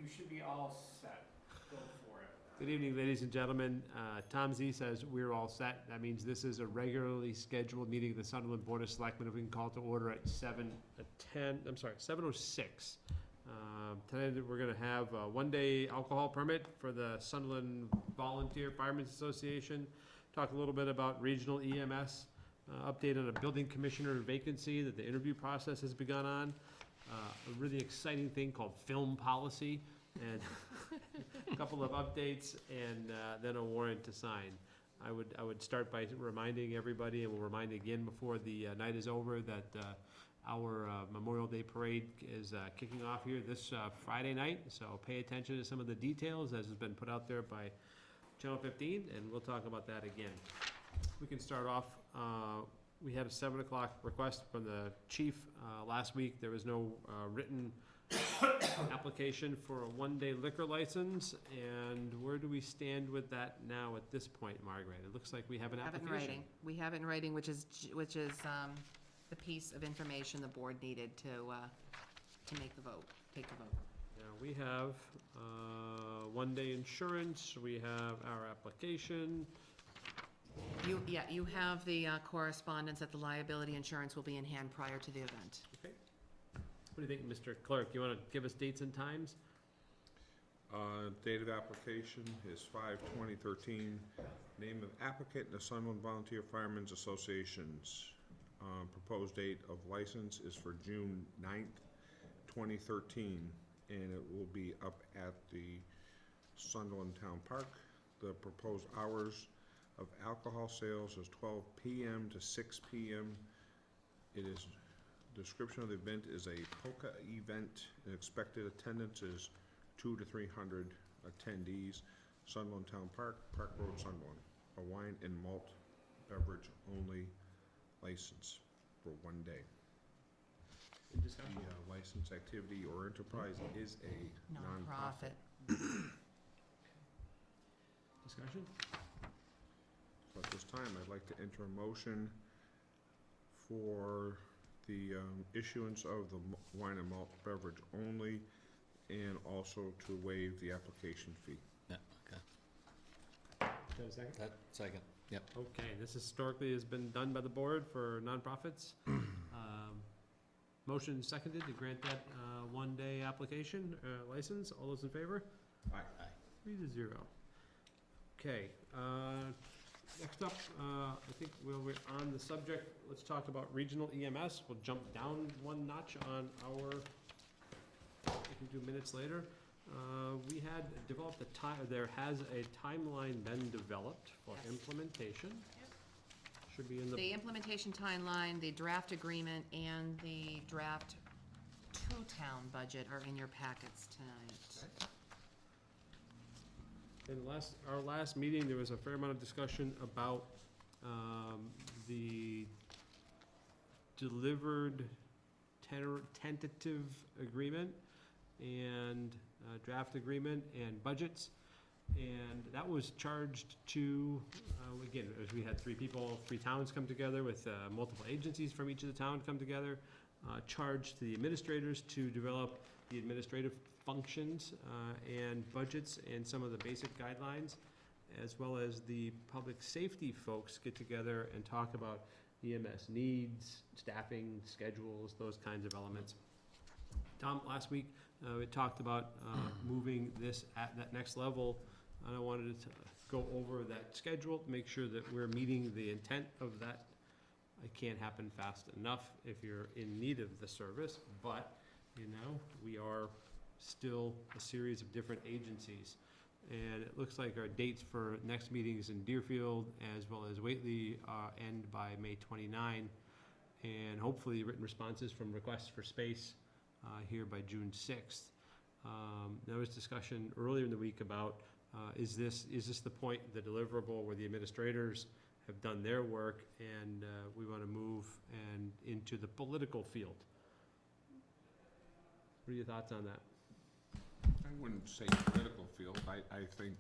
you should be all set. Go for it. Good evening, ladies and gentlemen. Tom Z says we're all set. That means this is a regularly scheduled meeting of the Sunderland Board of Selectmen. If we can call to order at 7:06. Tonight we're gonna have a one-day alcohol permit for the Sunderland Volunteer Firemen's Association. Talk a little bit about regional EMS, update on a building commissioner vacancy that the interview process has begun on. A really exciting thing called film policy, and a couple of updates, and then a warrant to sign. I would start by reminding everybody, and we'll remind again before the night is over, that our Memorial Day Parade is kicking off here this Friday night, so pay attention to some of the details as has been put out there by Channel 15, and we'll talk about that again. We can start off, we had a 7 o'clock request from the chief last week. There was no written application for a one-day liquor license, and where do we stand with that now at this point, Margaret? It looks like we have an application. We have it in writing, which is the piece of information the board needed to take the vote. Now, we have one-day insurance, we have our application. You have the correspondence that the liability insurance will be in hand prior to the event. Okay. What do you think, Mr. Clerk? You want to give us dates and times? Date of application is 5/2013. Name of applicant, the Sunderland Volunteer Firemen's Associations. Proposed date of license is for June 9th, 2013, and it will be up at the Sunderland Town Park. The proposed hours of alcohol sales is 12 p.m. to 6 p.m. Description of the event is a Polka event, and expected attendance is 200 to 300 attendees. Sunderland Town Park, Park Road, Sunderland. A wine and malt beverage only license for one day. The license activity or enterprise is a non-profit. Discussion? So at this time, I'd like to enter a motion for the issuance of the wine and malt beverage only, and also to waive the application fee. Yeah, okay. Do you have a second? Second, yep. Okay, this historically has been done by the board for nonprofits. Motion seconded to grant that one-day application license. All those in favor? Aye. 3-0. Okay, next up, I think we're on the subject, let's talk about regional EMS. We'll jump down one notch on our, we can do minutes later. We had developed there has a timeline been developed for Yes. implementation. Should be in The implementation timeline, the draft agreement, and the draft two-town budget are in your packets tonight. In our last meeting, there was a fair amount of discussion about the delivered tentative agreement and draft agreement and budgets. And that was charged to, again, as we had three towns come together with multiple agencies from each of the towns come together, charged to the administrators to develop the administrative functions and budgets and some of the basic guidelines, as well as the public safety folks get together and talk about EMS needs, staffing, schedules, those kinds of elements. Tom, last week, we talked about moving this at that next level, and I wanted to go over that schedule, make sure that we're meeting the intent of that. It can't happen fast enough if you're in need of the service, but, we are still a series of different agencies. And it looks like our dates for next meetings in Deerfield as well as Whately end by May 29, and hopefully written responses from requests for space here by June 6th. There was discussion earlier in the week about is this the point, the deliverable, where the administrators have done their work and we want to move into the political field? What are your thoughts on that? I wouldn't say political field. I think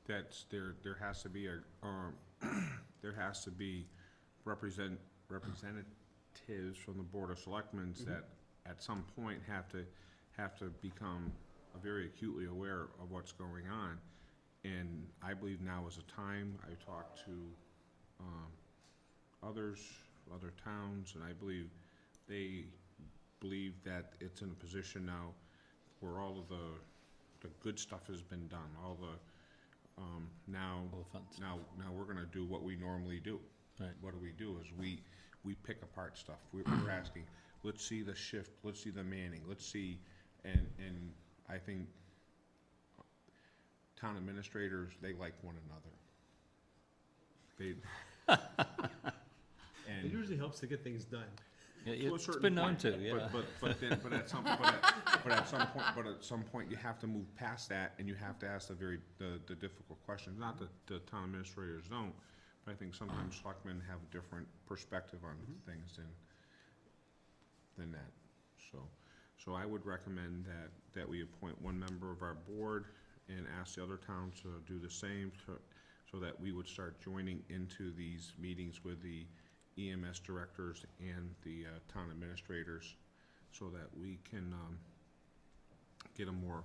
that there has to be representatives from the Board of Selectmen that at some point have to become very acutely aware of what's going on. And I believe now is a time. I talked to other towns, and I believe they believe that it's in a position now where all of the good stuff has been done. All the now we're gonna do what we normally do. Right. What do is we pick apart stuff. We're asking, let's see the shift, let's see the manning, let's see, and I think town administrators, they like one another. It And usually helps to get things done. Yeah, to a it's certain been known point, to, yeah. but at some point you have to move past that, and you have to ask the difficult questions. Not that the town administrators don't, but I think sometimes selectmen have a different perspective on things than that. So I would recommend that we appoint one member of our board and ask the other towns to do the same, so that we would start joining into these meetings with the EMS directors and the town administrators, so that we can get a more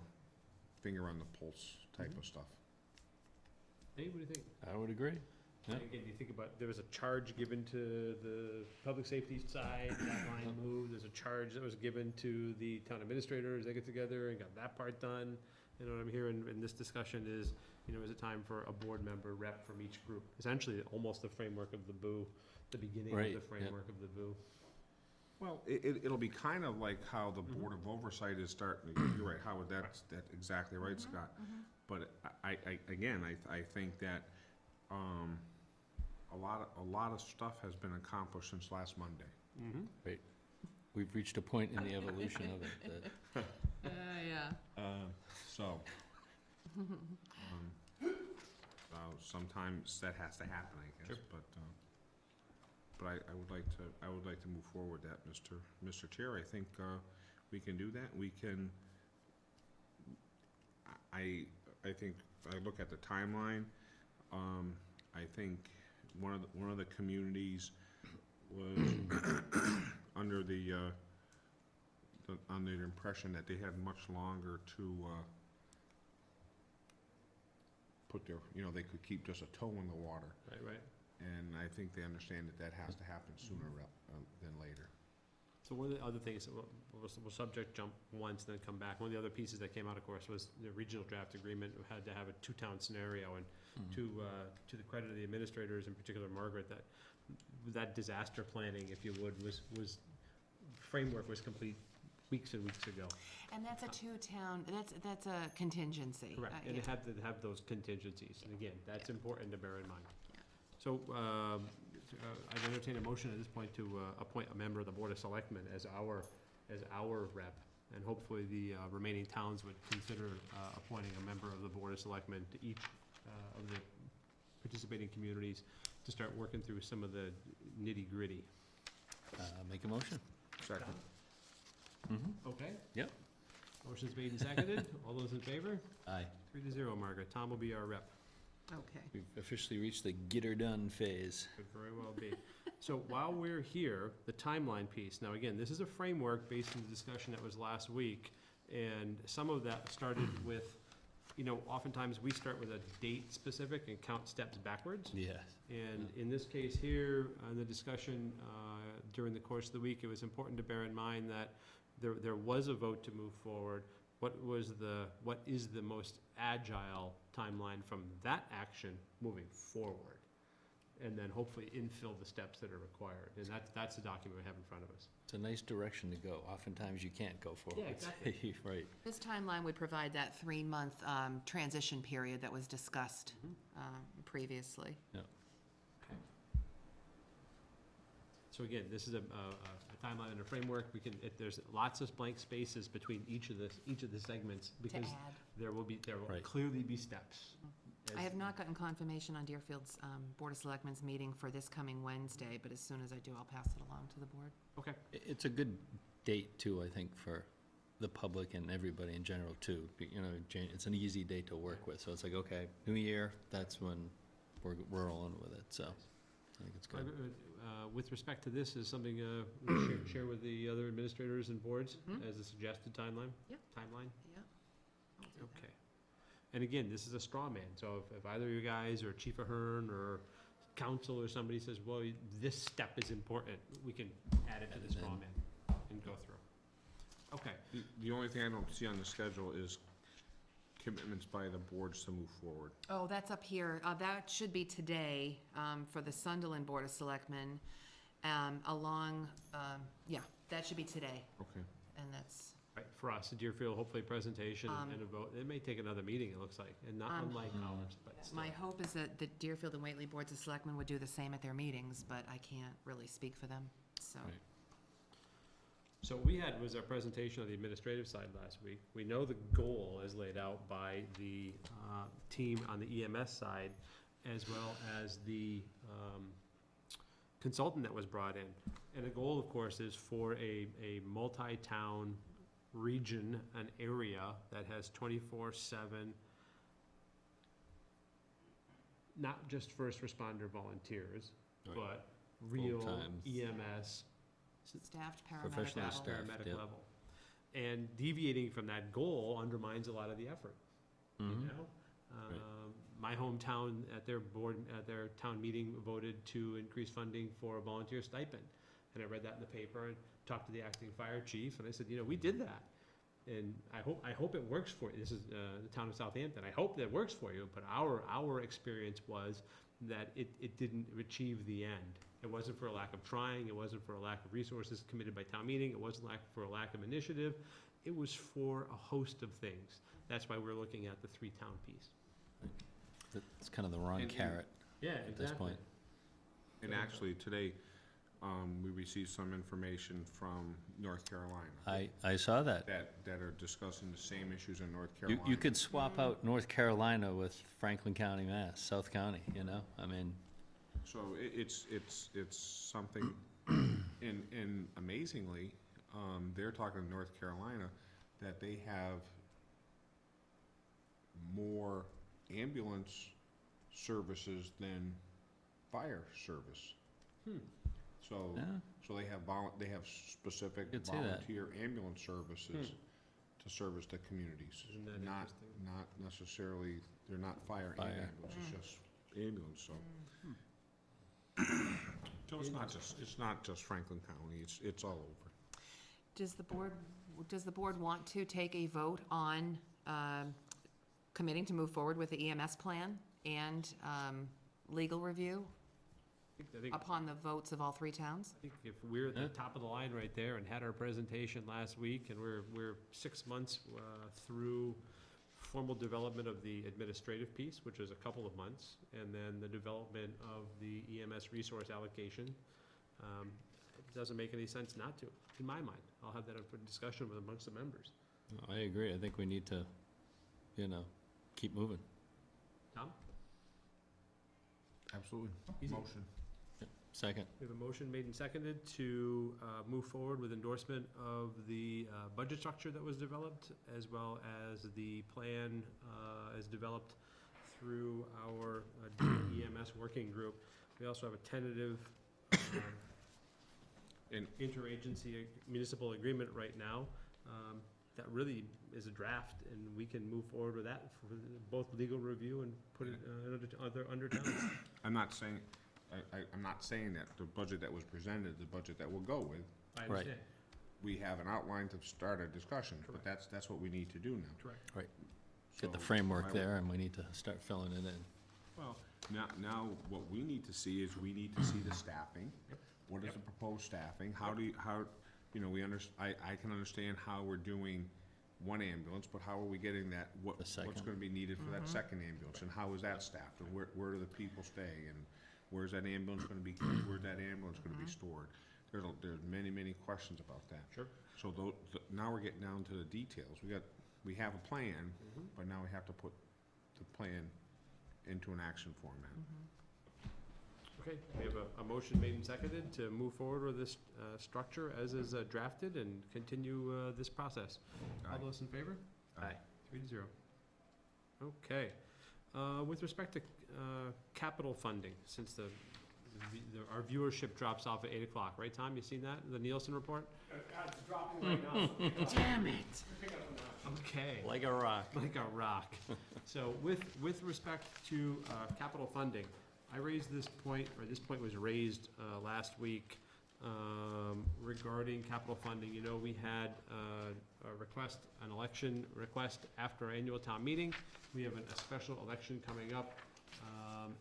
finger on the pulse type of stuff. Hey, what do you think? I would agree. Yeah. Again, you think about, there was a charge given to the public safety side, that line moved, there's a charge that was given to the town administrators, they get together and got that part done. You know, what I'm hearing in this discussion is, you know, is it time for a board member rep from each group? Essentially, almost the framework of the BOO, the beginning of Right, the framework of the BOO. Well, it'll be kind of like how the Board of Oversight is starting, you're right, Howard, that's exactly right, Scott. But I think that, a lot of stuff has been accomplished since last Monday. Mm-hmm. We've reached a point in the evolution of it that, Yeah. So, sometimes that has to happen, I guess, Sure. but I would like to move forward that, Mr. Chair. I think, we can do that. We can, I think, if I look at the timeline, I think one of the communities was under the impression that they had much longer to put their, they could keep just a toe in the water. Right. And I think they understand that has to happen sooner than later. So one of the other things, we'll subject jump once, then come back. One of the other pieces that came out, of course, was the regional draft agreement had to have a two-town scenario, and to the credit of the administrators, in particular Margaret, that disaster planning, if you would, was framework was complete weeks and weeks ago. And that's a two-town, that's a contingency. Correct, and it had to have those contingencies, and again, that's important to bear in mind. So, I'd entertain a motion at this point to appoint a member of the Board of Selectmen as our rep, and hopefully the remaining towns would consider appointing a member of the Board of Selectmen to each of the participating communities to start working through some of the nitty-gritty. make a motion. Second. Okay? Yep. Motion's made and seconded. All those in favor? Aye. 3-0, Margaret. Tom will be our rep. Okay. We've officially reached the get her done phase. Could very well be. So while we're here, the timeline piece. Now, again, this is a framework based on the discussion that was last week, and some of that started with, oftentimes we start with a date specific and count steps backwards. Yes. And in this case here, in the discussion during the course of the week, it was important to bear in mind that there was a vote to move forward. What is the most agile timeline from that action moving forward? And then hopefully infill the steps that are required. And that's the document we have in front of us. It's a nice direction to go. Oftentimes you can't go forward. Yeah, exactly. Right. This timeline would provide that 3-month transition period that was discussed previously. So again, this is a timeline and a framework. There's lots of blank spaces between each of the segments, because To add. there will Right. clearly be steps. I have not gotten confirmation on Deerfield's Board of Selectmen's meeting for this coming Wednesday, but as soon as I do, I'll pass it along to the board. Okay. It's a good date too, I think, for the public and everybody in general too. It's an easy date to work with, so it's like, okay, New Year, that's when we're rolling with it, so I think it's good. With respect to this, is something we share with the other administrators and boards as a suggested timeline? Yep. Timeline? Yeah. Okay. And again, this is a straw man, so if either of you guys, or Chief Ahern, or council, or somebody says, well, this step is important, we can add it to the straw man and go through. Okay. The only thing I don't see on the schedule is commitments by the boards to move forward. Oh, that's up here. That should be today, for the Sunderland Board of Selectmen, that should be today, Okay. and that's, Right, for us, a Deerfield, hopefully presentation and a vote. It may take another meeting, it looks like, and not unlike ours, but still. my hope is that the Deerfield and Whately Boards of Selectmen would do the same at their meetings, but I can't really speak for them, so. Right. So what we had was our presentation on the administrative side last week. We know the goal as laid out by the team on the EMS side, as well as the consultant that was brought in. And the goal, of course, is for a multi-town region, an area that has 24/7, not just first responder volunteers, Right. but real Full-time. EMS, Staffed paramedic Professionally level. staffed. paramedic Yep. level. And deviating from that goal undermines a lot of the effort, you Mhm. know? My hometown, at their town meeting, voted to increase funding for a volunteer stipend. And I read that in the paper and talked to the acting fire chief, and I said, we did that. And I hope it works for you. This is the town of Southampton. I hope that works for you, but our experience was that it didn't achieve the end. It wasn't for a lack of trying, it wasn't for a lack of resources committed by town meeting, it wasn't for a lack of initiative, it was for a host of things. That's why we're looking at the 3-town piece. It's kind of the wrong And- carrot Yeah, at this point. And actually, today, we received some information from North Carolina. I saw that. That are discussing the same issues in North You Carolina. could swap out North Carolina with Franklin County, Mass, South County, I mean, So it's something, and amazingly, they're talking North Carolina, that they have more ambulance services than fire service. So, yeah, so they have specific Could see that. volunteer ambulance services to service the communities. Isn't that Not, interesting? not necessarily, they're not fire and Fire. ambulance, it's just ambulance, so. So it's not just Franklin County, it's all over. Does the board want to take a vote on committing to move forward with the EMS plan and legal review I think upon the votes of all 3 towns? I think if we're at the Yeah. top of the line right there and had our presentation last week, and we're 6 months through formal development of the administrative piece, which is a couple of months, and then the development of the EMS resource allocation, it doesn't make any sense not to, in my mind. I'll have that up for discussion with amongst the members. I agree, I think we need to, keep moving. Tom? Absolutely. Easy. Motion. Second, We have a motion made and seconded to move forward with endorsement of the budget structure that was developed, as well as the plan as developed through our EMS working group. We also have a tentative interagency municipal agreement right now that really is a draft, and we can move forward with that for both legal review and put it under towns. I'm not saying that the budget that was presented, the budget that we'll go with, I Right. understand. we have an outline to start a discussion, but Correct. that's what we need to do now. Correct. get the So, framework I- there, and we need to start filling it in. Well, now what we need to see is we need to see the staffing. Yep. What is Yep. the proposed staffing? How do you, I can understand how we're doing one ambulance, but how are we getting that, The what's second. gonna be needed for that second ambulance? And how is that staffed? And where do the people stay? And where's that ambulance gonna be, where's that ambulance gonna be stored? There's many questions about that. Sure. So now we're getting down to the details. We have a plan, but now we have to put the plan into an action format. Okay, we have a motion made and seconded to move forward with this structure as is drafted and continue this process. All Aye. those in favor? Aye. 3-0. Okay. With respect to capital funding, since our viewership drops off at 8 o'clock, right, Tom? You seen that, the Nielsen report? It's dropping right now. Damn it! Pick up a notch. Okay. Like a rock. Like a rock. So with respect to capital funding, I raised this point, or this point was raised last week regarding capital funding. You know, we had a request, an election request after our annual town meeting. We have a special election coming up,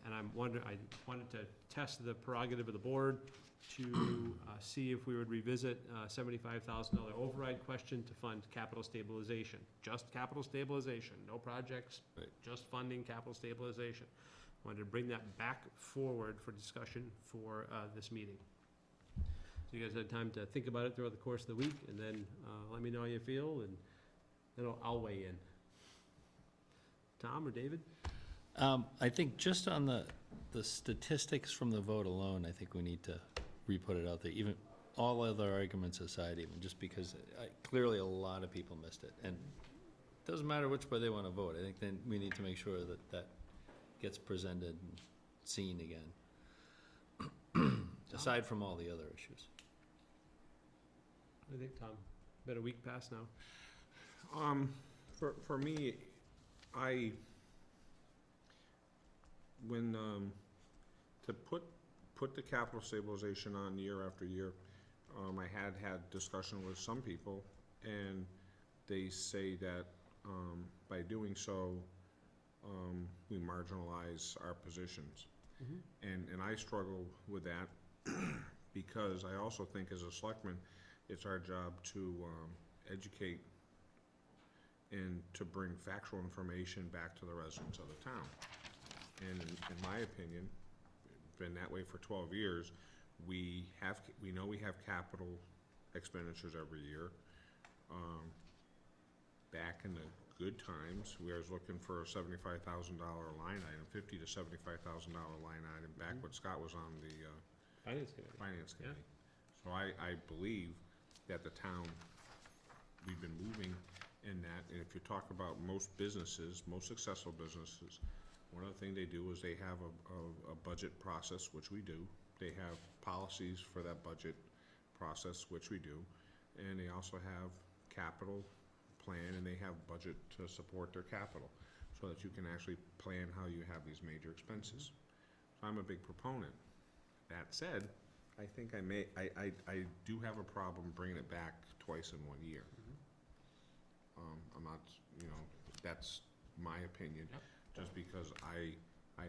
and I wanted to test the prerogative of the board to see if we would revisit $75,000 override question to fund capital stabilization. Just capital stabilization, no projects, Right. just funding capital stabilization. Wanted to bring that back forward for discussion for this meeting. So you guys had time to think about it throughout the course of the week, and then let me know how you feel, and then I'll weigh in. Tom or David? I think just on the statistics from the vote alone, I think we need to re-put it out there, even all other arguments aside, even just because clearly a lot of people missed it. And it doesn't matter which way they want to vote. I think then we need to make sure that gets presented and seen again, aside from all the other issues. What do you think, Tom? Been a week past now. For me, when to put the capital stabilization on year after year, I had discussion with some people, and they say that by doing so, we marginalize our positions. Mm-hmm. And I struggle with that because I also think as a selectman, it's our job to educate and to bring factual information back to the residents of the town. And in my opinion, been that way for 12 years, we know we have capital expenditures every year. Back in the good times, we was looking for a $75,000 line item, $50,000 to $75,000 line item, back when Scott was on the Finance committee. Finance Yeah. Committee. So I believe that the town, we've been moving in that, and if you talk about most businesses, most successful businesses, one of the things they do is they have a budget process, which we do. They have policies for that budget process, which we do. And they also have capital plan, and they have budget to support their capital, so that you can actually plan how you have these major expenses. So I'm a big proponent. That said, I think I do have a problem bringing it back twice in 1 year. I'm not, that's my opinion. Yep. Just because I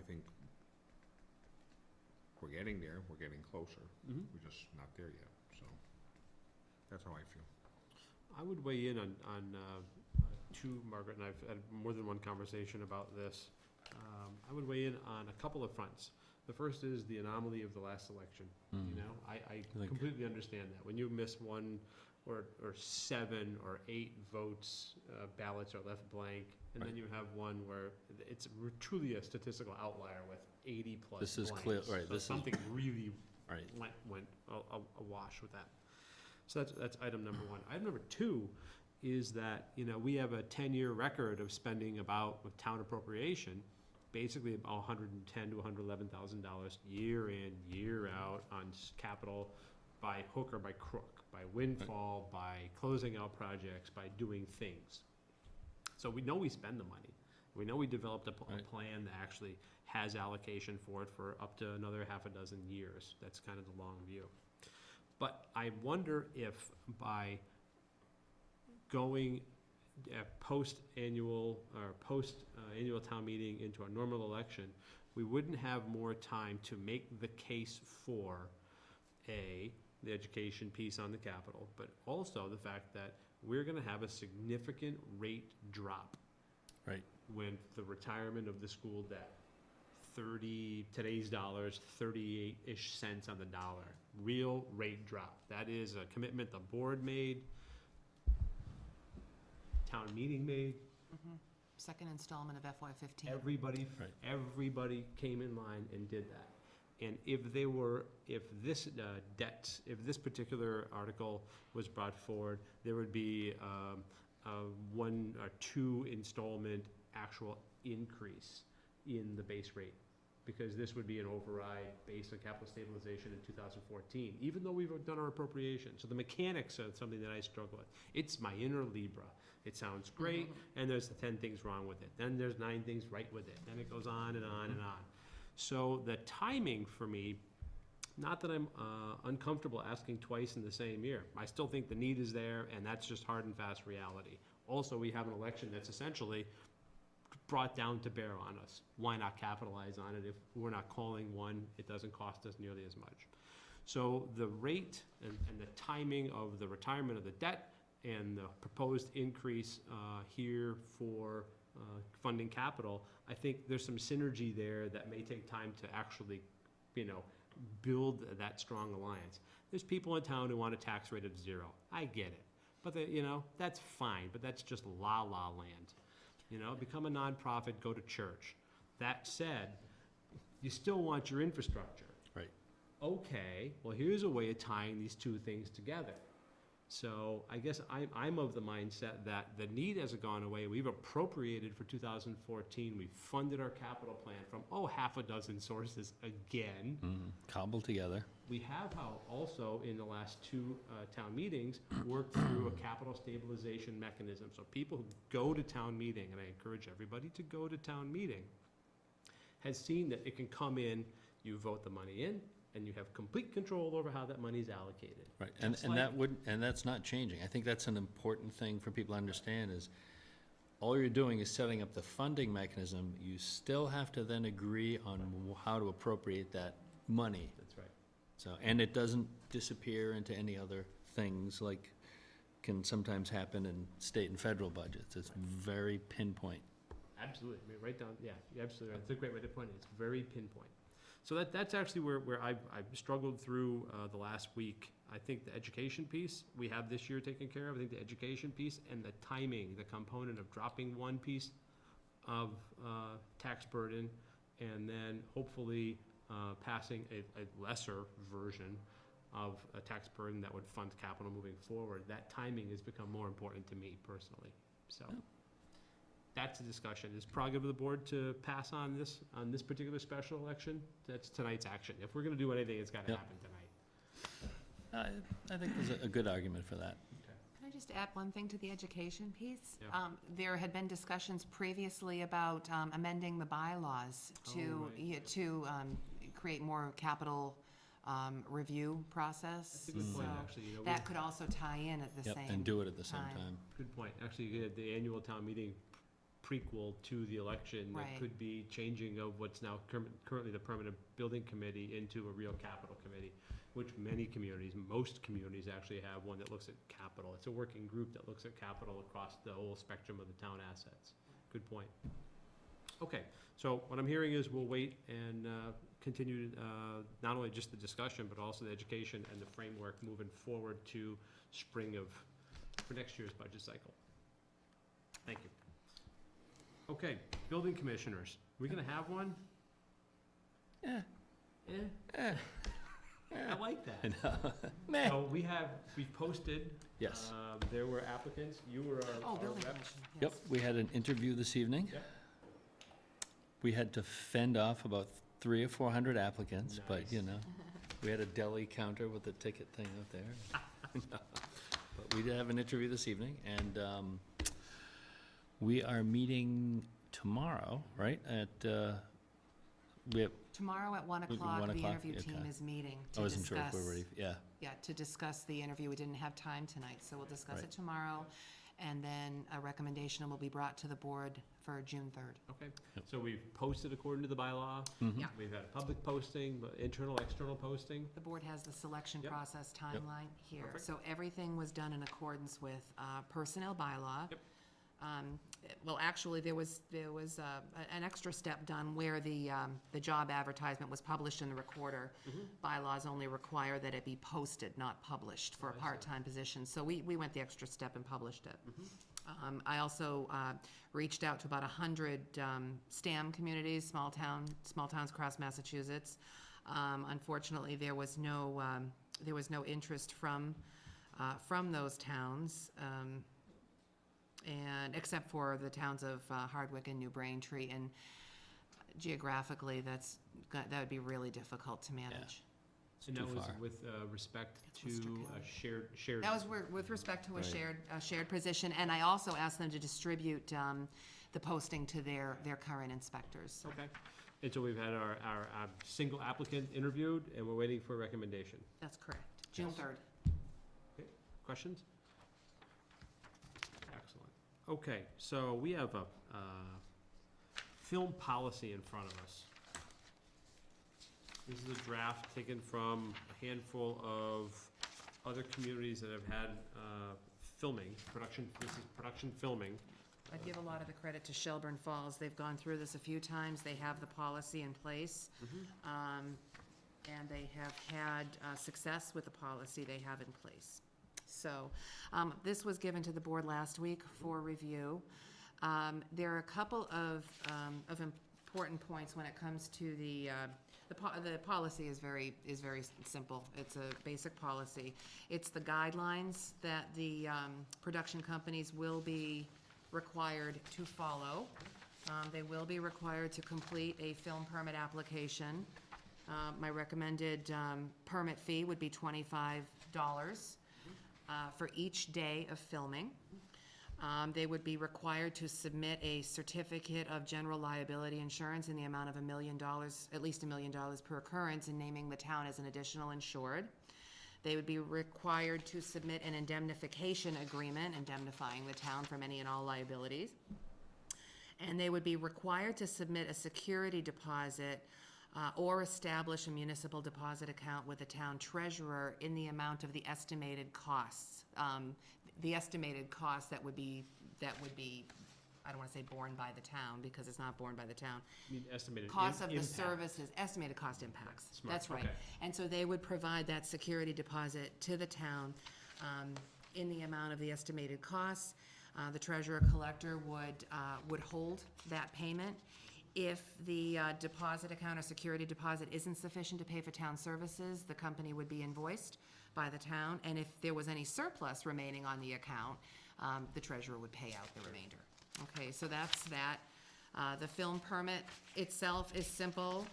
think we're getting there, we're getting closer. Mm-hmm. We're just not there yet, so that's how I feel. I would weigh in on Margaret, and I've had more than one conversation about this. I would weigh in on a couple of fronts. The first is the anomaly of the last election. You know, I completely understand that. When you miss one or 7 or 8 votes, ballots are left blank, and then you have one where it's truly a statistical outlier with 80 plus This is blanks. clear, right, So this is- something really Right. went awash with that. So that's item number one. Item number two is that, we have a 10-year record of spending about, with town appropriation, basically about $110,000 to $111,000 year in, year out on capital by hook or by crook, by windfall, by closing out projects, by doing things. So we know we spend the money. We know we developed a Right. plan that actually has allocation for it for up to another half a dozen years. That's kind of the long view. But I wonder if by going post-annual or post-annual town meeting into a normal election, we wouldn't have more time to make the case for the education piece on the capital, but also the fact that we're gonna have a significant rate drop. Right. When the retirement of the school debt, today's dollars, 38-ish cents on the dollar, real rate drop. That is a commitment the board made, town meeting made, Second installment of FY15. everybody came in line and did that. And if this if this particular article was brought forward, there would be a 1 or 2 installment actual increase in the base rate because this would be an override based on capital stabilization in 2014, even though we've done our appropriation. So the mechanics are something that I struggle with. It's my inner Libra. It sounds great, and there's the 10 things wrong with it. Then there's 9 things right with it. Then it goes on and on and on. So the timing for me, not that I'm uncomfortable asking twice in the same year. I still think the need is there, and that's just hard and fast reality. Also, we have an election that's essentially brought down to bear on us. Why not capitalize on it? If we're not calling one, it doesn't cost us nearly as much. So the rate and the timing of the retirement of the debt and the proposed increase here for funding capital, I think there's some synergy there that may take time to actually, build that strong alliance. There's people in town who want a tax rate of 0. I get it. But, that's fine, but that's just la-la land. Become a nonprofit, go to church. That said, you still want your infrastructure. Right. Okay, well, here's a way of tying these two things together. So I guess I'm of the mindset that the need hasn't gone away. We've appropriated for 2014. We've funded our capital plan from, half a dozen sources again. Cobbled together. We have also, in the last 2 town meetings, worked through a capital stabilization mechanism. So people who go to town meeting, and I encourage everybody to go to town meeting, has seen that it can come in, you vote the money in, and you have complete control over how that money is allocated. Right, and that's not changing. I think that's an important thing for people to understand is all you're doing is setting up the funding mechanism. You still have to then agree on how to appropriate that money. That's right. So, and it doesn't disappear into any other things like can sometimes happen in state and federal budgets. It's very pinpoint. Absolutely. I mean, right down, yeah, you're absolutely right. It's a great way to point it. It's very pinpoint. So that's actually where I've struggled through the last week. I think the education piece we have this year taken care of. I think the education piece and the timing, the component of dropping one piece of tax burden and then hopefully passing a lesser version of a tax burden that would fund capital moving forward. That timing has become more important to me personally. So. Yeah. That's a discussion. It's prerogative of the board to pass on this particular special election. That's tonight's action. If we're gonna do anything, it's gotta Yep. happen tonight. I think there's a good argument for that. Can I just add one thing to the education piece? Yeah. There had been discussions previously about amending the bylaws to, right. to create more capital review process. That's a good point, So actually. that could also tie in at the Yep, same. and do it at the same time. time. Good point. Actually, you had the annual town meeting prequel to the election that Right. could be changing of what's now currently the permanent building committee into a real capital committee, which most communities actually have one that looks at capital. It's a working group that looks at capital across the whole spectrum of the town assets. Good point. Okay, so what I'm hearing is we'll wait and continue not only just the discussion, but also the education and the framework moving forward to spring for next year's budget cycle. Thank you. Okay, building commissioners. We gonna have one? Yeah. I like that. I know. Meh. So we've posted. Yes. There were applicants. You were our Building rep. commission, Yep, yes. we had an interview this evening. Yep. We had to fend off about 300 or 400 applicants, but, Nice. we had a deli counter with a ticket thing up there. But we did have an interview this evening, and we are meeting tomorrow, right, Tomorrow at 1 1 o'clock, the o'clock, interview team okay. is meeting I to wasn't sure if we were discuss, ready, yeah. to discuss the interview. We didn't have time tonight, so we'll discuss Right. it tomorrow. And then a recommendation will be brought to the board for June 3rd. Okay, Yep. so we've posted according to the bylaw. Mhm. Yeah. We've had a public posting, but internal, external posting. The board has the selection Yep. process timeline here. Perfect. So everything was done in accordance with personnel bylaw. Yep. Well, actually, there was an extra step done where the job advertisement was published in the recorder. Mhm. Bylaws only require that it be posted, not published, for Oh, a I see. part-time position. So we went the extra step and published it. Mhm. I also reached out to about 100 STAM communities, small towns across Massachusetts. Unfortunately, there was no interest from those towns, and except for the towns of Hardwick and New Braintree. And geographically, that would be really difficult to manage. It's And too that was far. with respect It's to restricted. a shared. That was with respect to Right. a shared position, and I also asked them to distribute the posting to their current inspectors. Okay. And so we've had our single applicant interviewed, and we're waiting for a recommendation. That's correct. June Yes. 3rd. Questions? Excellent. Okay, so we have a film policy in front of us. This is a draft taken from a handful of other communities that have had filming, this is production filming. I'd give a lot of the credit to Shelburne Falls. They've gone through this a few times. They have the policy in place. And they have had success with the policy they have in place. So, this was given to the board last week for review. There are a couple of important points when it comes to the policy is very simple. It's a basic policy. It's the guidelines that the production companies will be required to follow. They will be required to complete a film permit application. My recommended permit fee would be $25 for each day of filming. They would be required to submit a certificate of general liability insurance in the amount of $1 million, at least $1 million per occurrence, and naming the town as an additional insured. They would be required to submit an indemnification agreement, indemnifying the town from any and all liabilities. And they would be required to submit a security deposit or establish a municipal deposit account with the town treasurer in the amount of the estimated costs. The estimated cost that would be, I don't want to say borne by the town, because it's not borne by the town. I mean, estimated Cost of the impact. services, estimated cost impacts. Smart, That's right. okay. And so they would provide that security deposit to the town in the amount of the estimated costs. The treasurer collector would hold that payment. If the deposit account or security deposit isn't sufficient to pay for town services, the company would be invoiced by the town. And if there was any surplus remaining on the account, the treasurer would pay out the remainder. Okay, so that's that. The film permit itself is simple,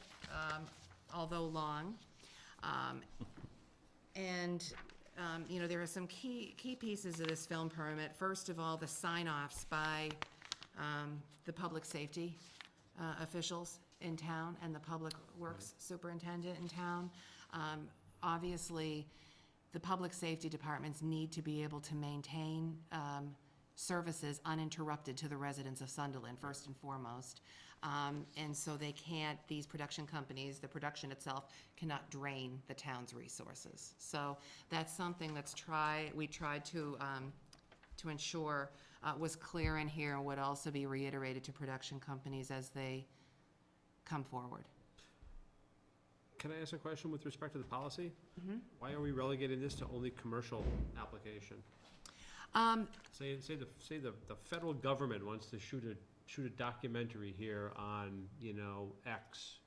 although long. You know, there are some key pieces of this film permit. First of all, the sign-offs by the public safety officials in town and the public works superintendent in town. Obviously, the public safety departments need to be able to maintain services uninterrupted to the residents of Sunderland, first and foremost. And so they can't, these production companies, the production itself cannot drain the town's resources. So that's something we tried to ensure was clear in here and would also be reiterated to production companies as they come forward. Can I ask a question with respect to the policy? Why are we relegating this to only commercial application? Say the federal government wants to shoot a documentary here on, you know, X.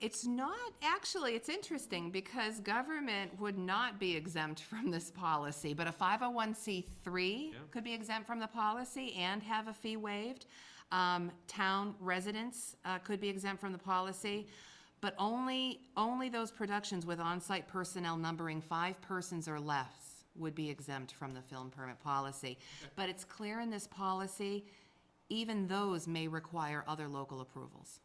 It's not, actually, it's interesting because government would not be exempt from this policy, but a 501c3 could be exempt from the policy and have a fee waived. Town residents could be exempt from the policy, but only those productions with on-site personnel numbering 5 persons or less would be exempt from the film permit policy. But it's clear in this policy, even those may require other local approvals,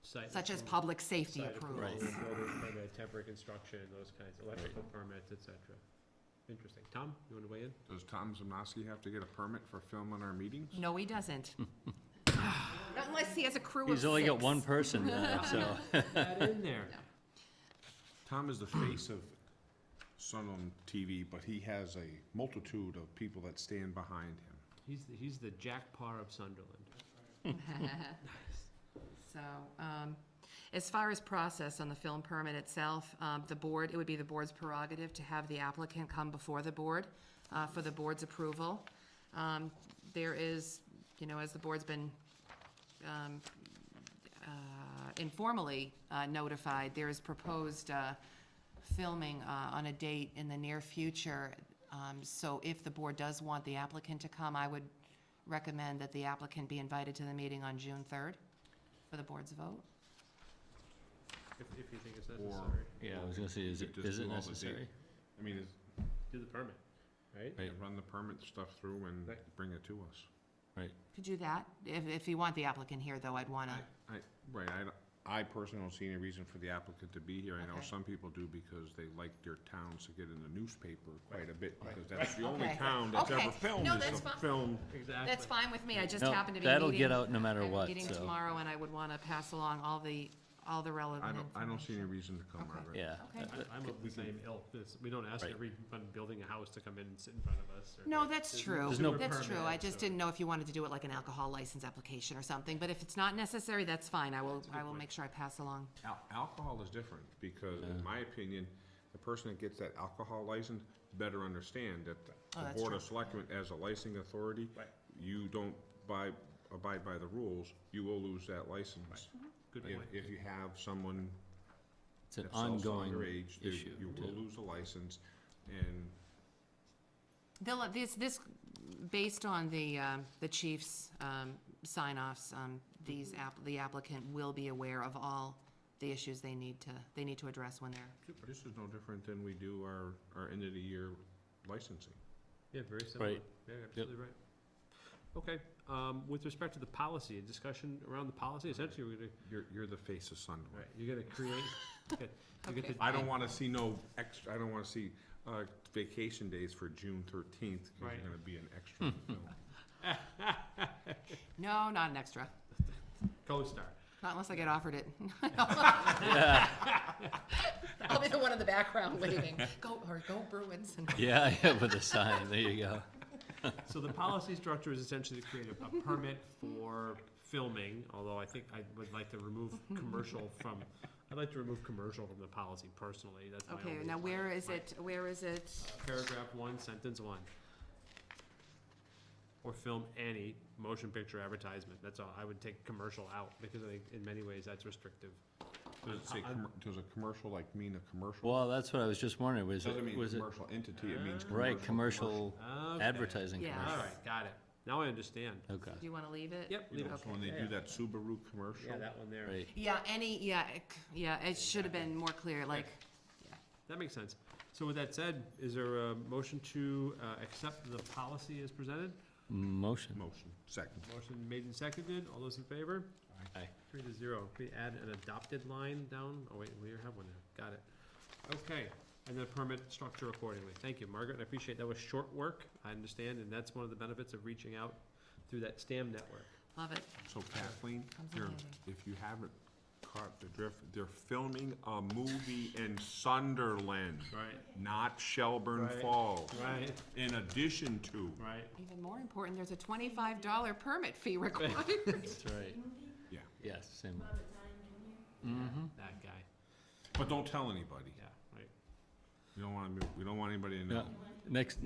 such as public safety Site approvals. building permit, temporary construction, those kinds, electrical permits, et cetera. Interesting. Tom, you want to weigh in? Does Tom Zamowski have to get a permit for filming our meetings? No, he doesn't. Not unless he has a crew of 6. He's only got one person now, so. That in there. Tom is the face of Sunderland TV, but he has a multitude of people that stand behind him. He's the Jack Parr of Sunderland. So, as far as process on the film permit itself, it would be the board's prerogative to have the applicant come before the board for the board's approval. There is, you know, as the board's been informally notified, there is proposed filming on a date in the near future. So if the board does want the applicant to come, I would recommend that the applicant be invited to the meeting on June 3rd. for the board's vote. If you think it's Or- necessary. Yeah, I was gonna say, Just is do it all the necessary? I mean, Do the permit, right? Right. run the permit stuff through and Right. bring it to us. Could do that. If you want the applicant here, though, I'd wanna, Right, I personally don't see any reason for the applicant to be here. I know Okay. some people do because they like their towns to get in the newspaper quite a bit, Right. because that's the only Okay. town that's Okay. ever filmed, No, is that's the fine. film. Exactly. that's fine with me. I just No, happen to be that'll meeting. get out no matter I'm what, meeting so, tomorrow, and I would wanna pass along all the relevant I information. don't see any reason to come, Okay. Margaret. yeah. Okay. I'm of the same ilk. We don't ask Right. everyone building a house to come in and sit in front of us. or- No, that's There's true. There's no- That's true. I permit, just so- didn't know if you wanted to do it like an alcohol license application or something, but if it's not necessary, that's fine. I will That's a good point. make sure I pass along. Alcohol is different, because Yeah. in my opinion, the person that gets that alcohol license better understand that Oh, the that's Board true. of Selectmen, as a licensing authority, Right. you don't abide by the rules, you will lose that license. Good If, point. if you have someone It's an that sells ongoing underage, issue, you will too. lose a license, and This, based on the chief's sign-offs, the applicant will be aware of all the issues they need to address when they're, this is no different than we do our end of the year licensing. Yeah, very similar. Right. Yeah, absolutely right. Okay, with respect to the policy, a discussion around the policy, essentially, we're gonna, You're the face of Sunderland. right, you're gonna create, okay, you get Okay. to. I don't wanna see no extra, I don't wanna see, vacation days for June 13th, cause Right. you're gonna be an extra. no, not an extra. Co-star. Not unless I get offered it. I'll be the one in the background waving, go Bruins. Yeah, yeah, with a sign, there you go. So the policy structure is essentially to create a permit for filming, although I think I would like to remove commercial from, I'd like to remove commercial from the policy personally, that's my Okay, only. now where is my- it, where is it? Paragraph 1, sentence 1. Or film any motion picture advertisement, that's all, I would take commercial out, because I think in many ways that's restrictive. Does it say, does a commercial like mean a commercial? Well, that's what I was just wondering, was Doesn't mean it, commercial entity, it means commercial. right, commercial Okay. advertising Yeah. commercial? Alright, got it, now I understand. Okay, Do you wanna leave it? Yep, You leave know, it. so when they do that Subaru commercial. Yeah, that one there. right. Yeah, it should have been more clear, like, That makes sense. So with that said, is there a motion to accept the policy as presented? Motion. Motion, second. Motion made and seconded, all those in favor? Aye. 3-0. We add an adopted line down, oh wait, we have one there, got it. Okay, and then permit structure accordingly. Thank you, Margaret, I appreciate, that was short work, I understand, and that's one of the benefits of reaching out through that STAM network. love it. So Kathleen, Comes in they're, handy. if you haven't caught the drift, they're filming a movie in Sunderland, Right, not Shelburne Right. Falls. right, In addition to, right. Even more important, there's a $25 permit fee required. That's right. Yeah. Yes, same. Mm-hmm. That guy, but don't tell anybody. yeah, right. We don't want anybody to know. Next,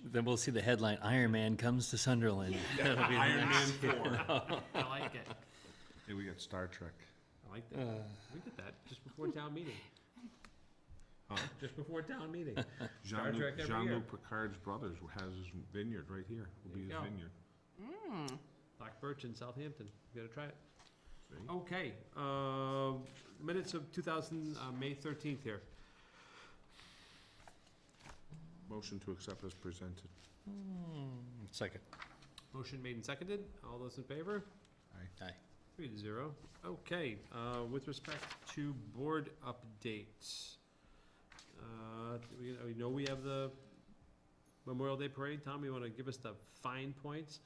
then we'll see the headline, Iron Man comes to Sunderland. That'll be the Iron next- Man 4. I like it, Hey, we got Star Trek. I like that. We did that just before town meeting. Huh? Just before town meeting. Star Trek every year. Jean-Luc Picard's brothers has his vineyard right here. Will be There his you go. vineyard. Black Birch in Southampton. You gotta try it. See? Okay, minutes of May 13th here. Motion to accept as presented. Second. Motion made and seconded. All those in favor? Aye. 3-0. Okay, with respect to board updates. We know we have the Memorial Day Parade. Tom, you wanna give us the fine points?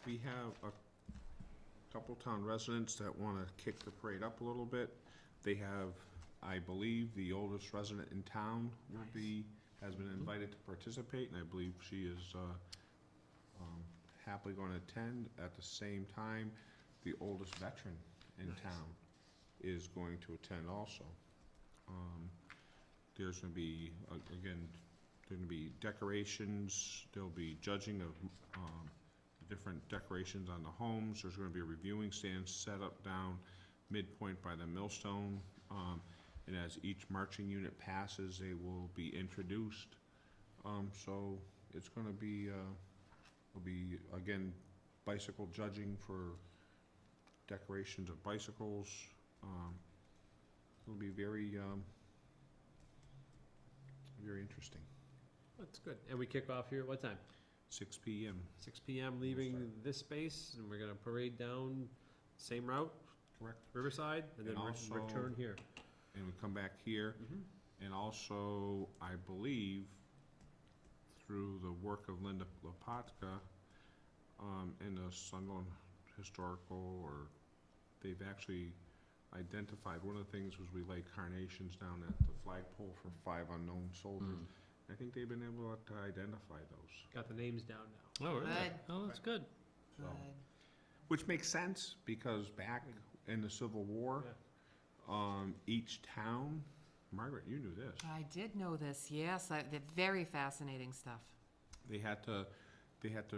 We have a couple town residents that wanna kick the parade up a little bit. They have, I believe, the oldest resident in town has been invited to participate, and I believe she is, happily gonna attend. At the same time, the oldest veteran in Nice. town is going to attend also. There's gonna be, again, there's gonna be decorations, there'll be judging of, different decorations on the homes. There's gonna be a reviewing stand set up down midpoint by the millstone. And as each marching unit passes, they will be introduced. So it's gonna be, will be, again, bicycle judging for decorations of bicycles. It'll be very, very interesting. That's good. And we kick off here at what time? 6 PM. 6 PM, leaving this space, and we're gonna parade down, same route, Correct. Riverside, and then And also- return here. And we come back here. Mhm. And also, I believe, through the work of Linda Lopatka, and the Sunderland Historical, or they've actually identified, one of the things was we laid carnations down at the flagpole for 5 unknown soldiers. I think they've been able to identify those. Got the names down now. Oh, really? Good. Oh, that's good. So- Good. Which makes sense, because back in the Civil War, each town, Margaret, you knew this, I did know this, yes, they're very fascinating stuff. they had to, at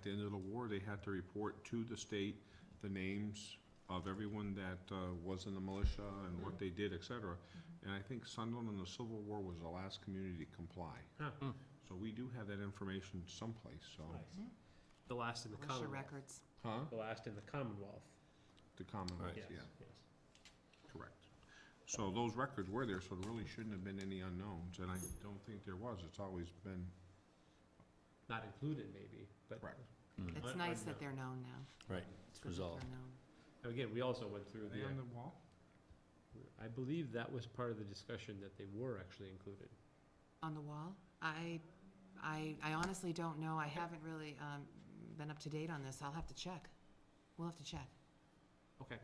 the end of the war, they had to report to the state the names of everyone that was in the militia and what they did, et cetera. And I think Sunderland in the Civil War was the last community to comply. Huh. So we do have that information someplace, so. Nice. The last in the Militia Commonwealth. records. Huh? The last in the Commonwealth. The Commonwealth, Yes, yeah, yes. correct. So those records were there, so there really shouldn't have been any unknowns, and I don't think there was. It's always been, Not included, maybe, but. Correct. It's Un- nice that unknown. they're known now. Right, It's it's good that resolved. they're known. And again, we also went through are they on the wall? I believe that was part of the discussion, that they were actually included. On the wall? I honestly don't know. I haven't really been up to date on this. I'll have to check. We'll have to check. Okay.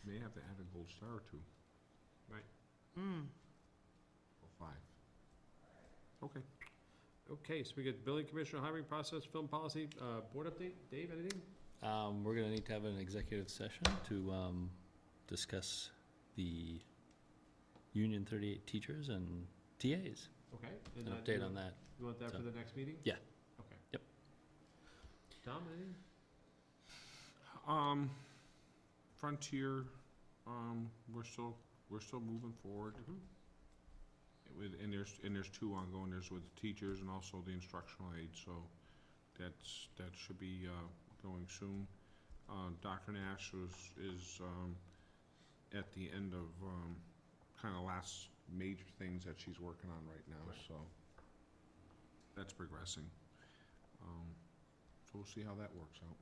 May have to add a gold star or two, Mm. or 5. Okay. Okay, so we got building commissioner hiring process, film policy, board update. Dave, anything? We're gonna need to have an executive session to discuss the Union 38 teachers and TAs. Okay. An that update you- on that. You want that for So- the next meeting? Yeah. Okay. Yep. Tom, anything? Frontier, we're still moving forward. Mhm. And there's 2 ongoing. There's with the teachers and also the instructional aides, so that should be going soon. Dr. Nash is at the end of kind of last major things that she's working on right now, Right. so that's progressing. So we'll see how that works out.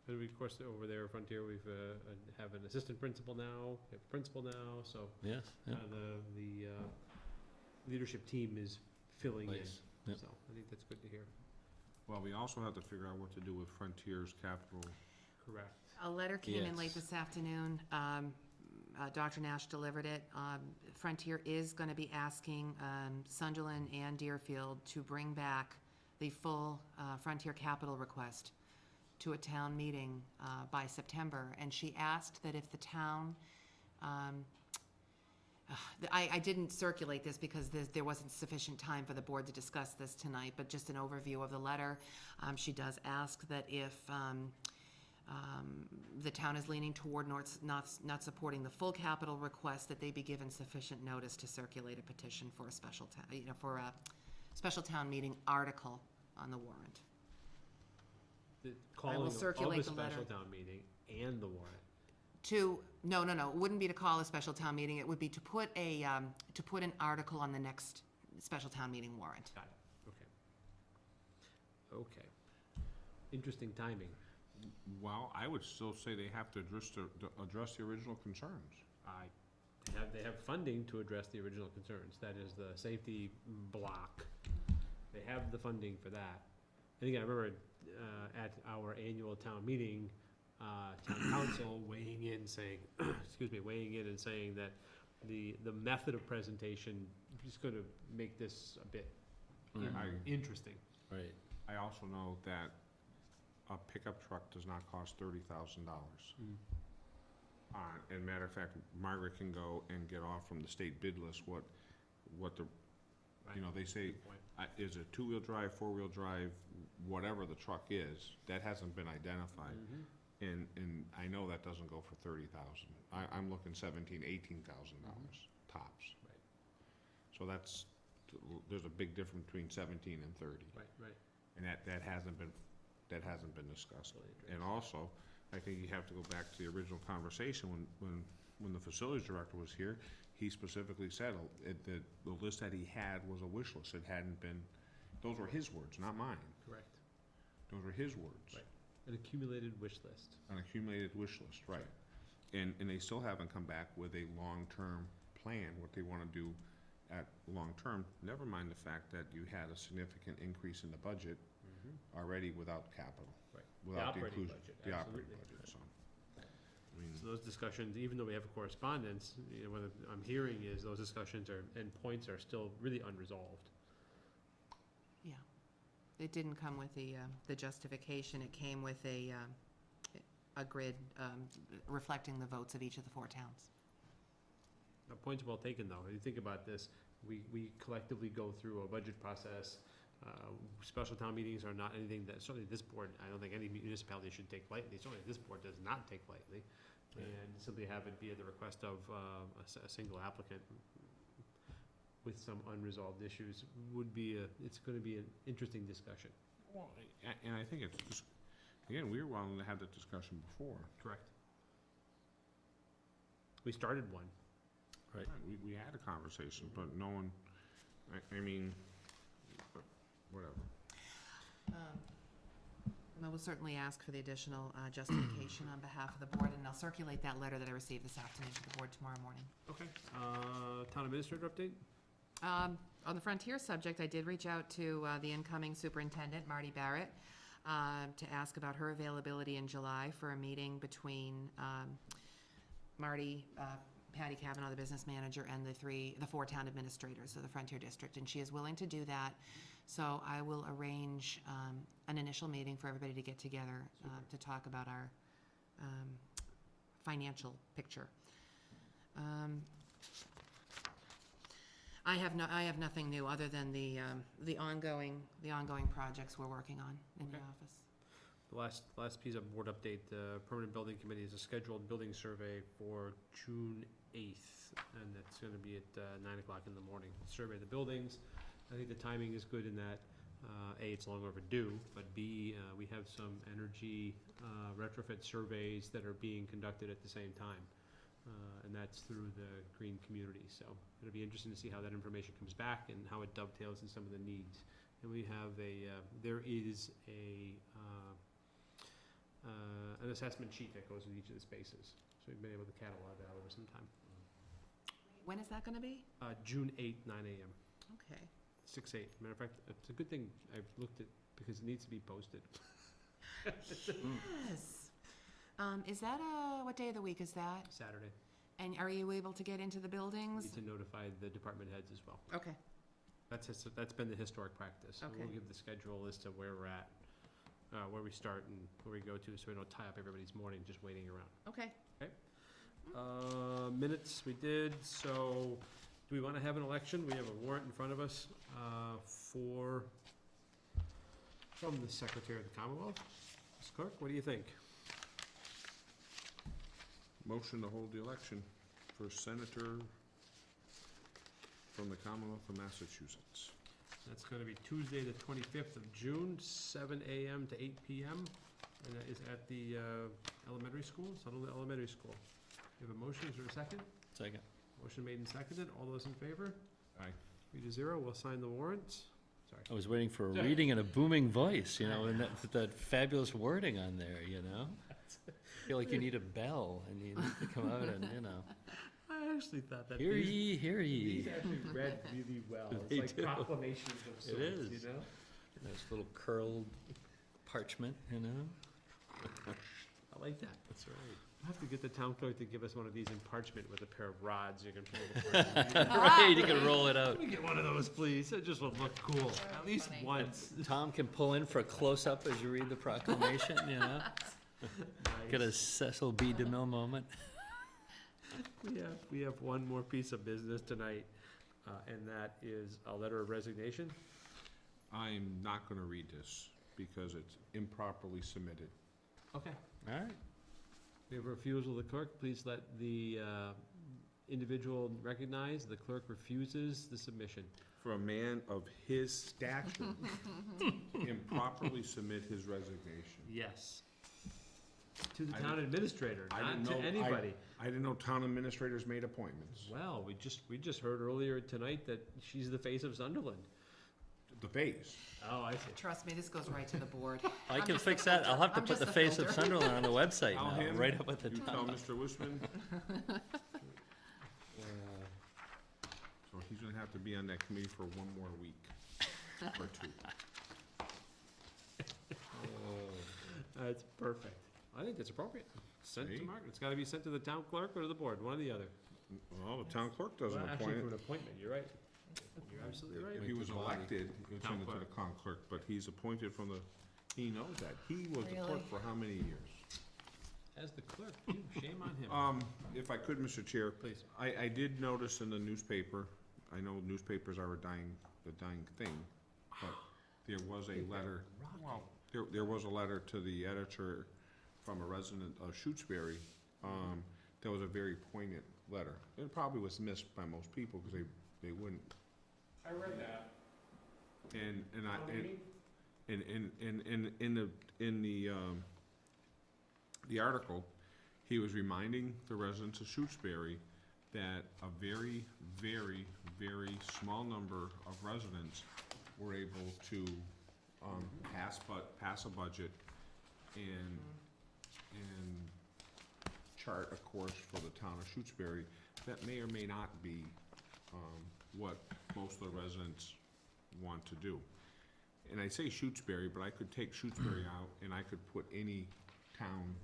And we, of course, over there at Frontier, we've, have an assistant principal now, we have a principal now, so, Yes, yeah. the leadership team is filling in. Nice. Yep. So, I think that's good to hear. Well, we also have to figure out what to do with Frontier's capital. Correct. A letter came in late Yes. this afternoon. Dr. Nash delivered it. Frontier is going to be asking Sunderland and Deerfield to bring back the full Frontier capital request to a town meeting by September. And she asked that if the town, I didn't circulate this because there wasn't sufficient time for the board to discuss this tonight, but just an overview of the letter. She does ask that if the town is leaning toward not supporting the full capital request, that they be given sufficient notice to circulate a petition for a special for a special town meeting article on the warrant. The calling of the circulate the letter. special town meeting and the warrant. No, it wouldn't be to call a special town meeting, it would be to put an article on the next special town meeting warrant. Got it, okay. Okay. Interesting timing. Well, I would still say they have to address the original concerns. They have funding to address the original concerns, that is the safety block. They have the funding for that. I think I remember, at our annual town meeting, town council weighing in saying, and saying that the method of presentation is gonna make this a bit interesting. Right. I also know that a pickup truck does not cost $30,000. And matter of fact, Margaret can go and get off from the state bid list what the, they say, Good point. is it 2-wheel drive, 4-wheel drive, whatever the truck is, that hasn't been identified. Mhm. And I know that doesn't go for $30,000. I'm looking $17,000, $18,000 tops. Right. So there's a big difference between 17 and 30. Right. And that that hasn't been discussed. And also, I think you have to go back to the original conversation when the facilities director was here. He specifically said that the list that he had was a wish list. It hadn't been, those were his words, not mine. Correct. Those were his words. Right. An accumulated wish list. An accumulated wish list, right. And they still haven't come back with a long-term plan, what they wanna do at long-term. Never mind the fact that you had a significant increase in the budget already without capital. Right. Without the operating inclusion. budget, The operating absolutely. budget, so. I mean, So those discussions, even though we have a correspondence, you know, what I'm hearing is those discussions and points are still really unresolved. Yeah. It didn't come with the justification. It came with a grid reflecting the votes of each of the 4 towns. Point's well taken, though. If you think about this, we collectively go through a budget process. Special town meetings are not anything that, certainly this board, I don't think any municipality should take lightly. Certainly this board does not take lightly. Right. And simply have it be at the request of a single applicant with some unresolved issues would be it's gonna be an interesting discussion. well, and I think it's just, again, we were willing to have that discussion before. Correct. We started one. Right. We had a conversation, but no one, I mean, whatever. And I will certainly ask for the additional justification on behalf of the board, and I'll circulate that letter that I received this afternoon to the board tomorrow morning. Okay. Town administrator update? On the Frontier subject, I did reach out to the incoming superintendent, Marty Barrett, to ask about her availability in July for a meeting between Marty, Patty Kavanaugh, the business manager, and the 4 town administrators of the Frontier District, and she is willing to do that. So I will arrange an initial meeting for everybody to get together to talk about our financial picture. I have nothing new other than the ongoing projects we're working on in the Okay. office. The last piece of board update, the permanent building committee is a scheduled building survey for June 8th, and it's gonna be at 9 o'clock in the morning. Survey the buildings. I think the timing is good in that, A, it's long overdue, but B, we have some energy retrofit surveys that are being conducted at the same time. And that's through the green community, so it'll be interesting to see how that information comes back and how it dovetails in some of the needs. And we have there is an assessment sheet that goes with each of the spaces, so we've been able to catalog that over some time. When is that gonna be? June 8th, 9 a.m., Okay. 6/8. Matter of fact, it's a good thing I've looked at, because it needs to be posted. Yes. Is that what day of the week is that? Saturday. And are you able to get into the We buildings? need to notify the department heads as well. Okay. That's been the historic practice. So we'll Okay. give the schedule as to where we're at, where we start and where we go to, so we don't tie up everybody's morning just waiting around. Okay. Minutes, we did, so do we want to have an election? We have a warrant in front of us from the Secretary of the Commonwealth. Ms. Clerk, what do you think? Motion to hold the election for senator from the Commonwealth of Massachusetts. That's going to be Tuesday, the 25th of June, 7 a.m. to 8 p.m., and that is at the elementary school, Sunderland Elementary School. We have a motion, is there a second? Second. Motion made and seconded, all those in favor? Aye. 3-0, we'll sign the warrants. Sorry. I was waiting for a reading in a booming voice, you know, and that fabulous wording on there, you know? I feel like you need a bell and you need to come out and, you know, I actually thought that hear ye, hear ye. these actually read really well. They It's like do. proclamations of sorts, is. you know? Those little curled parchment, you know? I like that. That's right. I'll have to get the town clerk to give us one of these in parchment with a pair of rods you can pull the Right, you can roll it out. Let me get one of those, please. It just would look cool, at least Funny. once. Tom can pull in for a close-up as you read the proclamation, you know? Get a Nice. Cecil B. DeMille moment. We have one more piece of business tonight, and that is a letter of resignation. I'm not gonna read this because it's improperly submitted. Okay. All right. We have a refusal of the clerk. Please let the individual recognized, the clerk refuses the submission. For a man of his stature, improperly submit his resignation. Yes. To the I town administrator, I not didn't to know- anybody. I didn't know town administrators made appointments. Well, we just heard earlier tonight that she's the face of Sunderland. The face. Oh, I see. Trust me, this goes right to the board. I I'm can just the fix that. I'll filter. have to I'm put just the face of filter. Sunderland on the website Tell now, him, right up at the You tell top. Mr. Wisman. So he's gonna have to be on that committee for one more week or two. That's perfect. I think that's appropriate. Sent to See? Mark. It's gotta be sent to the town clerk or to the board, one or the other. Well, the town clerk doesn't Well, actually, appoint for it. an appointment, you're right. You're absolutely right. If he was the body. elected, he would Town send it to the clerk. clerk, but he's appointed from the, he knows that. He was the clerk Really? for how many years? As the clerk, too, shame on him. If I could, Mr. Chair, Please. I did notice in the newspaper, I know newspapers are a dying thing, but there was a letter, there was a letter to the editor from a resident of Shutesbury. That was a very poignant letter. It probably was missed by most people because they wouldn't. I read that. And I, Town and meeting? in the article, he was reminding the residents of Shutesbury that a very, very, very small number of residents were able to, pass a budget and chart a course for the town of Shutesbury that may or may not be, what most of the residents want to do. And I say Shutesbury, but I could take Shutesbury out and I could put any town,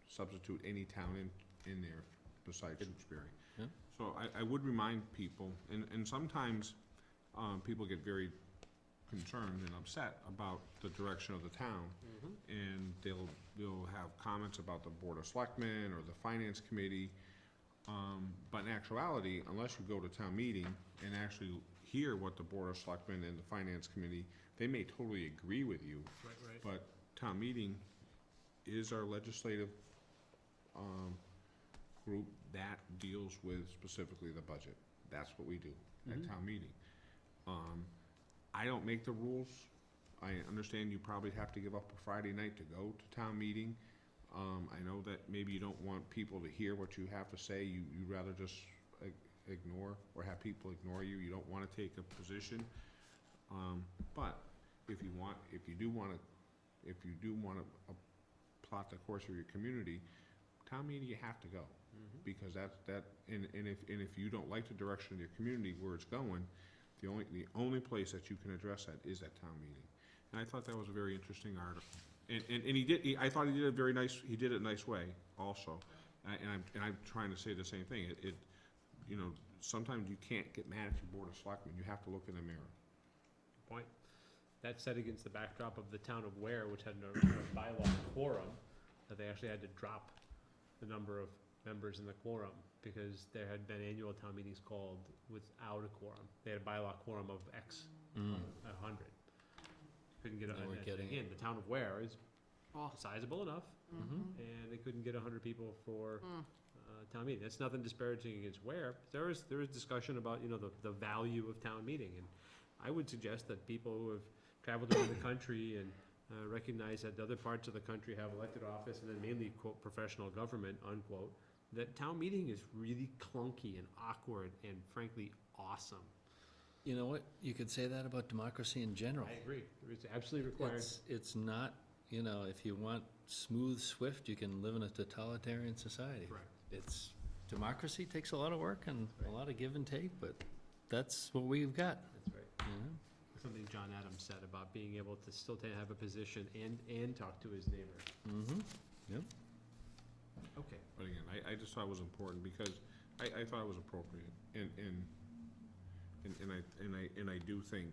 substitute any town in there besides Shutesbury. Yeah. So I would remind people, and sometimes, people get very concerned and upset about the direction of the town. And they'll have comments about the Board of Selectmen or the Finance Committee. But in actuality, unless you go to town meeting and actually hear what the Board of Selectmen and the Finance Committee, they may totally agree with you, Right. but town meeting is our legislative, group that deals with specifically the budget. That's what we do at town meeting. I don't make the rules. I understand you probably have to give up a Friday night to go to town meeting. I know that maybe you don't want people to hear what you have to say. You'd rather just ignore or have people ignore you. You don't wanna take a position. But if you do wanna plot the course of your community, town meeting, you have to go. Because and if you don't like the direction of your community, where it's going, the only place that you can address that is at town meeting. And I thought that was a very interesting article. And I thought he did it a nice way also. And I'm trying to say the same thing. Sometimes you can't get mad at your Board of Selectmen. You have to look in the mirror. Point. That's set against the backdrop of the town of Ware, which had a bylaw quorum, that they actually had to drop the number of members in the quorum, because there had been annual town meetings called without a quorum. They had a bylaw quorum of X, 100. Couldn't get They weren't getting again, the town of Ware is Oh. sizable enough, and they couldn't get 100 people for town meeting. That's nothing disparaging against Ware. There is discussion about, the value of town meeting, and I would suggest that people who have traveled around the country and recognize that other parts of the country have elected office, and then mainly, quote, professional government, unquote, that town meeting is really clunky and awkward and frankly awesome. You know what? You could say that about democracy in general. I agree. It's absolutely required. It's not, if you want smooth, swift, you can live in a totalitarian society. Correct. It's, democracy takes a lot of work and a lot of give and take, but that's what we've got, That's right. Something John Adams said about being able to still have a position and talk to his neighbor. Yep. Okay. But again, I just thought it was important because I thought it was appropriate. And I do think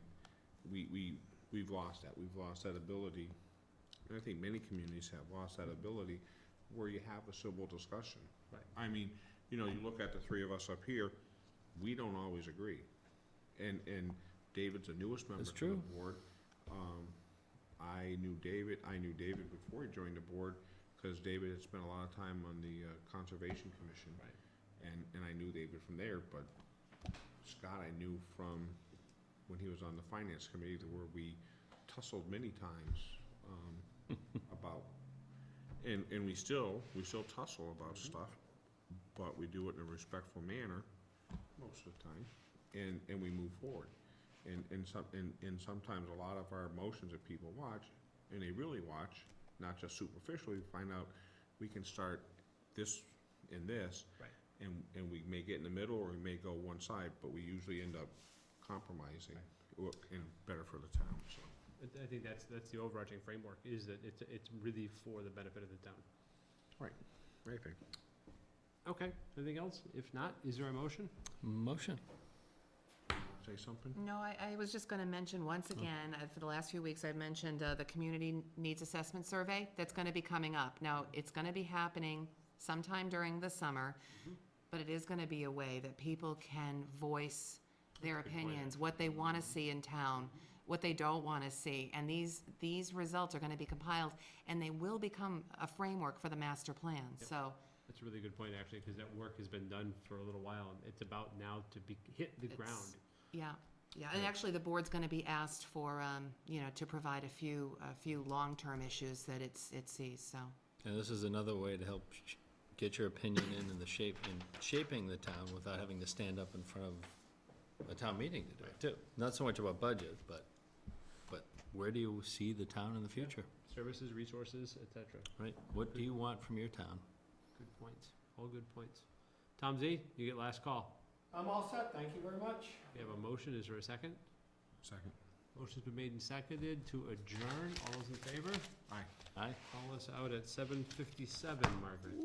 we've lost that. We've lost that ability. And I think many communities have lost that ability where you have a civil discussion. Right. I mean, you look at the three of us up here, we don't always agree. And David's the newest member That's to the true. board. I knew David before he joined the board, because David had spent a lot of time on the Conservation Commission. Right. and I knew David from there, but Scott I knew from when he was on the finance committee, where we tussled many times, about, and we still tussle about stuff, but we do it in a respectful manner most of the time, and we move forward. And sometimes a lot of our emotions that people watch, and they really watch, not just superficially, find out we can start this and this. Right. And we may get in the middle, or we may go one side, but we usually end up compromising, and better for the town, so. I think that's the overarching framework, is that it's really for the benefit of the town. Right, I think. Okay, anything else? If not, is there a motion? Motion. Say something? No, I was just gonna mention once again, for the last few weeks, I've mentioned the Community Needs Assessment Survey that's gonna be coming up. Now, it's gonna be happening sometime during the summer, but it is gonna be a way that people can voice their That's a good point. opinions, what they wanna see in town, what they don't wanna see. And these results are gonna be compiled, and they will become a framework for the master plan, Yep. so. That's a really good point, actually, because that work has been done for a little while, and it's about now to hit the ground. Yeah, and actually, the board's gonna be asked for, to provide a few long-term issues that it sees, so. And this is another way to help get your opinion in shaping the town without having to stand up in front of a town meeting to do it too. Not so much about budget, but where do you see the town in the future, Services, resources, et cetera. right? What do you want from your town? Good points, all good points. Tom Z, you get last call. I'm all set, thank you very much. We have a motion, is there a second? Second. Motion's been made and seconded to adjourn, all those in favor? Aye. Aye? Call us out at 7:57, Margaret.